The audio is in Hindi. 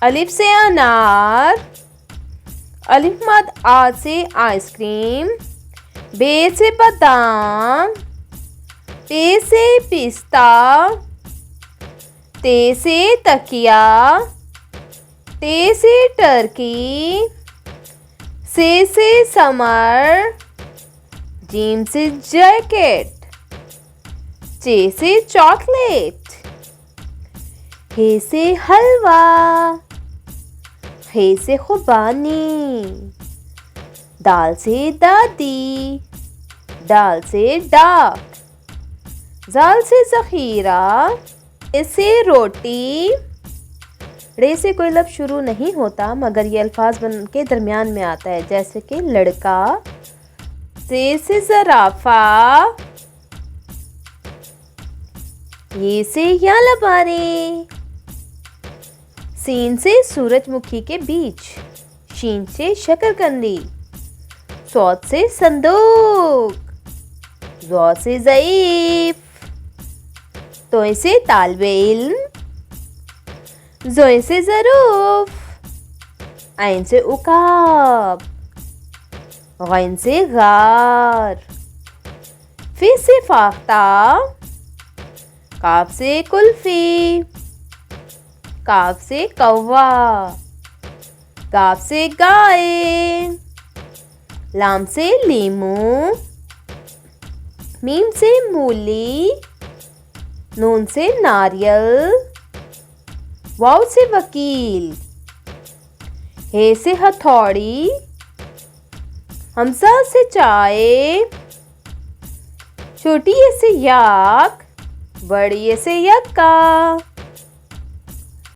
अलिफ से अनार, अलिफ मद आ से आइसक्रीम, बे से बादाम, पे से पिस्ता, ते से तकिया, ते से टर्की, से समर, जीम से जैकेट, चे से चॉकलेट, हे से हलवा, खे से खुबानी, दाल से दादी, डाल से डाक, जाल से ज़ख़ीरा, ए से रोटी। रे से कोई लफ्ज़ शुरू नहीं होता मगर ये अल्फाज बन के दरमियान में आता है, जैसे कि लड़का। से ज़राफ़ा, ये से यालबारे, सीन से सूरजमुखी के बीज, शीन से शकरकंदी, सौद से संदूक, ज़ौ से ज़ईफ़, तोय से तालिबे इल्म, ज़ोय से ज़रूफ़, आइन से उकाब, गैन से गार, फे से फाख्ता, काफ से कुल्फ़ी, काफ से कौवा, गाफ से गाय, लाम से लीमू, मीम से मूली, नून से नारियल, वाव से वकील, हे से हथौड़ी, हमज़ा से चाय, छोटी ये से याक, बड़ी ये से यक्का।